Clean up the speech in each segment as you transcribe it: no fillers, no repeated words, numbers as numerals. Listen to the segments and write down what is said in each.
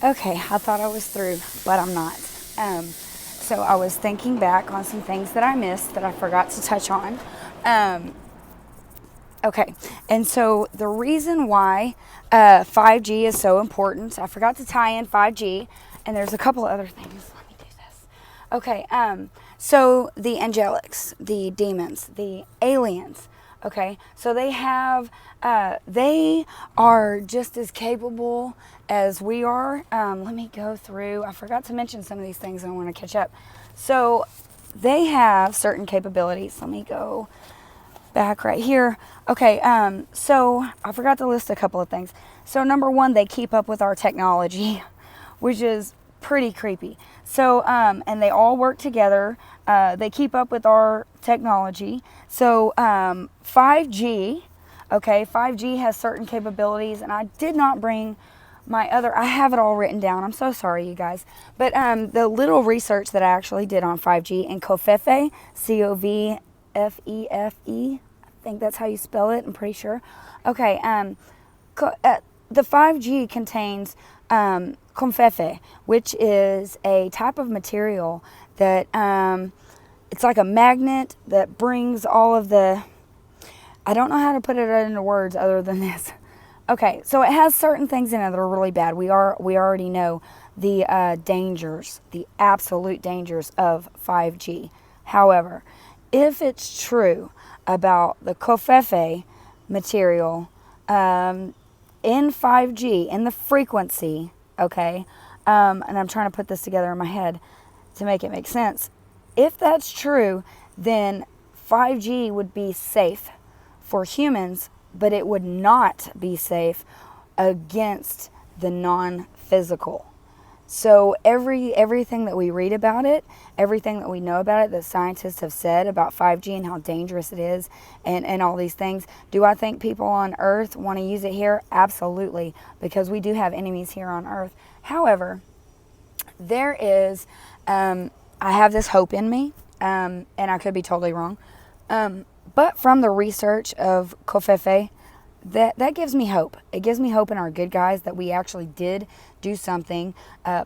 Okay, I thought I was through, but I'm not. So I was thinking back on some things that I missed that I forgot to touch on. Um, okay, and so the reason why 5G is so important, I forgot to tie in 5G, and there's a couple other things. Let me do this. Okay, so the angelics, the demons, the aliens, okay, so they are just as capable as we are. Let me go through, I forgot to mention some of these things and I want to catch up. So they have certain capabilities. Let me go back right here. Okay, so I forgot to list a couple of things. So number one, they keep up with our technology, which is pretty creepy. So, and they all work together. They keep up with our technology. So, 5G, okay, 5G has certain capabilities, and I did not bring I have it all written down. I'm so sorry, you guys. But the little research that I actually did on 5G and COVFEFE, COVFEFE, I think that's how you spell it, I'm pretty sure. Okay, the 5G contains COVFEFE, which is a type of material that it's like a magnet that brings all of the, I don't know how to put it into words other than this. Okay, so it has certain things in it that are really bad. We already know the dangers, the absolute dangers of 5G. However, if it's true about the COVFEFE material in 5G, in the frequency, okay, and I'm trying to put this together in my head to make it make sense. If that's true, then 5G would be safe for humans, but it would not be safe against the non-physical. So everything that we read about it, everything that we know about it, that scientists have said about 5G and how dangerous it is and all these things, do I think people on Earth want to use it here? Absolutely, because we do have enemies here on Earth. However, there is, I have this hope in me, and I could be totally wrong, but from the research of COVFEFE, that gives me hope. It gives me hope in our good guys that we actually did do something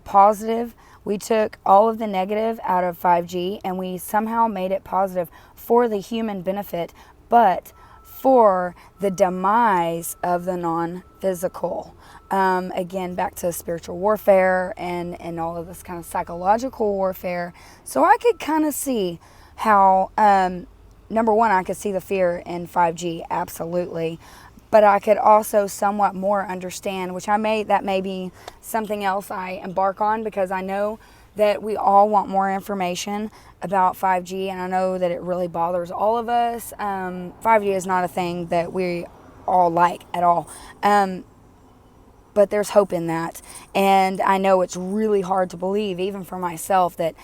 positive. We took all of the negative out of 5G and we somehow made it positive for the human benefit, but for the demise of the non-physical. Again, back to spiritual warfare and all of this kind of psychological warfare. So I could kind of see how, number one, I could see the fear in 5G, absolutely. But I could also somewhat more understand, that may be something else I embark on, because I know that we all want more information about 5G, and I know that it really bothers all of us. 5G is not a thing that we all like at all. But there's hope in that. And I know it's really hard to believe, even for myself, that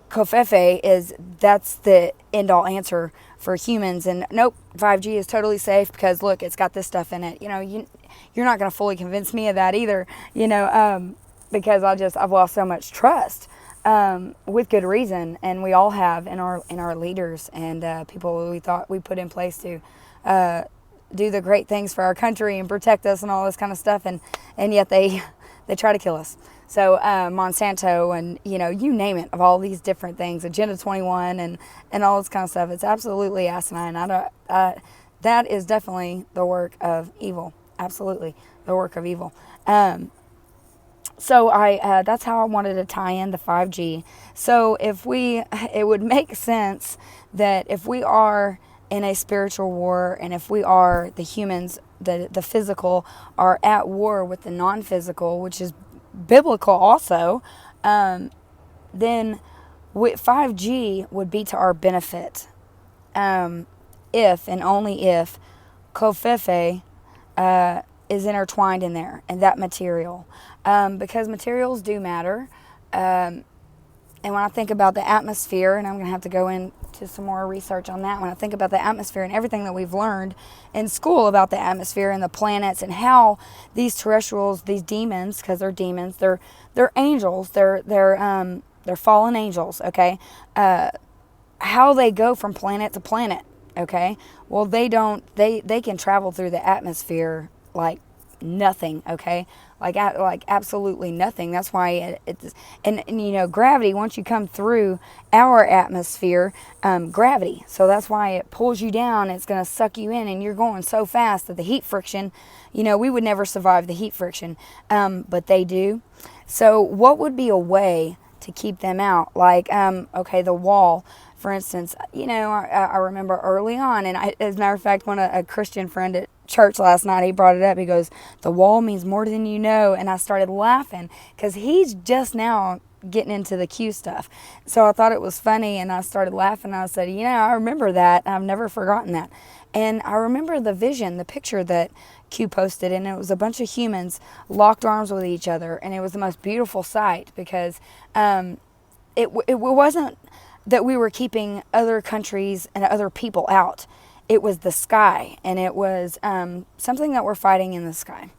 COVFEFE that's the end all answer for humans. And nope, 5G is totally safe because look, it's got this stuff in it. You're not going to fully convince me of that either, because I've lost so much trust, with good reason. And we all have in our leaders and people we thought we put in place to do the great things for our country and protect us and all this kind of stuff. And yet they try to kill us. So Monsanto and, you name it, of all these different things, Agenda 21 and all this kind of stuff. It's absolutely asinine. That is definitely the work of evil. Absolutely the work of evil. So that's how I wanted to tie in the 5G. So it would make sense that if we are in a spiritual war, and if we are the humans, the physical, are at war with the non-physical, which is biblical also, then 5G would be to our benefit, if and only if COVFEFE is intertwined in there, and that material, because materials do matter. And when I think about the atmosphere, and I'm going to have to go into some more research on that, when I think about the atmosphere and everything that we've learned in school about the atmosphere and the planets and how these terrestrials, these demons, because they're demons, they're angels, they're fallen angels, okay? How they go from planet to planet, okay? Well, they can travel through the atmosphere like nothing, okay? like absolutely nothing. That's why it's and you know, gravity, once you come through our atmosphere, gravity, so that's why it pulls you down. It's going to suck you in, and you're going so fast that the heat friction, you know, we would never survive the heat friction, but they do. So what would be a way to keep them out? Like, okay, the wall, for instance. You know, I remember early on, and as a matter of fact, a Christian friend at church last night, he brought it up. He goes, the wall means more than you know. And I started laughing because he's just now getting into the Q stuff. So I thought it was funny, and I started laughing. I said, you know, I remember that. I've never forgotten that. And I remember the vision, the picture that Q posted, and it was a bunch of humans locked arms with each other, and it was the most beautiful sight because it wasn't that we were keeping other countries and other people out. It was the sky, and it was something that we're fighting in the sky.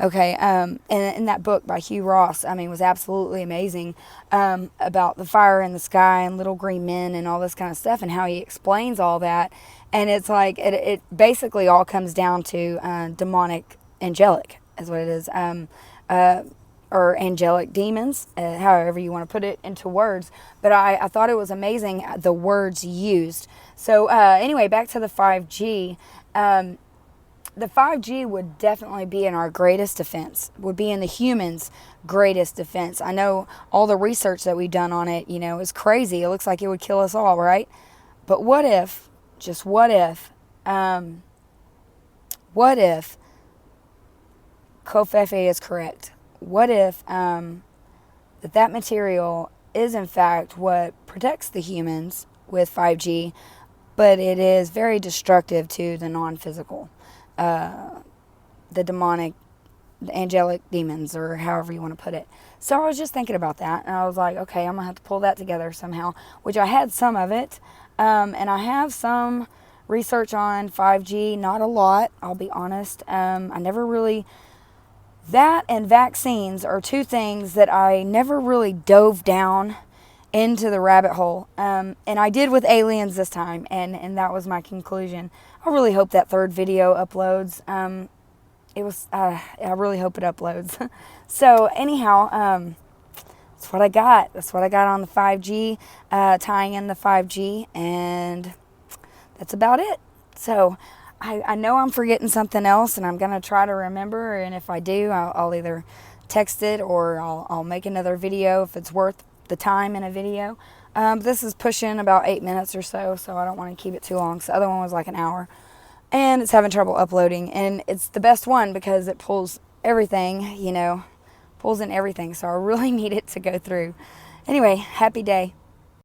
Okay, and in that book by Hugh Ross, I mean, was absolutely amazing about the fire in the sky and little green men and all this kind of stuff, and how he explains all that. And it's like, it basically all comes down to demonic, angelic is what it is. Or angelic demons, however you want to put it into words. But I thought it was amazing, the words used. So anyway, back to the 5G. The 5G would definitely be in our greatest defense, would be in the humans' greatest defense. I know all the research that we've done on it, you know, is crazy. It looks like it would kill us all, right? But what if, just what if Covfefe is correct? What if that material is in fact what protects the humans with 5G, but it is very destructive to the non-physical, the demonic, the angelic demons, or however you want to put it. So I was just thinking about that, and I was like, okay, I'm going to have to pull that together somehow, which I had some of it, and I have some research on 5G, not a lot, I'll be honest. I never really... That and vaccines are two things that I never really dove down into the rabbit hole. And I did with aliens this time, and that was my conclusion. I really hope that third video uploads. I really hope it uploads. So anyhow, that's what I got. That's what I got on the 5G, tying in the 5G, and that's about it. So I know I'm forgetting something else, and I'm going to try to remember, and if I do, I'll either text it or I'll make another video if it's worth the time in a video. This is pushing about 8 minutes or so I don't want to keep it too long. So the other one was like an hour, and it's having trouble uploading, and it's the best one because it pulls everything, you know, pulls in everything, so I really need it to go through. Anyway, happy day.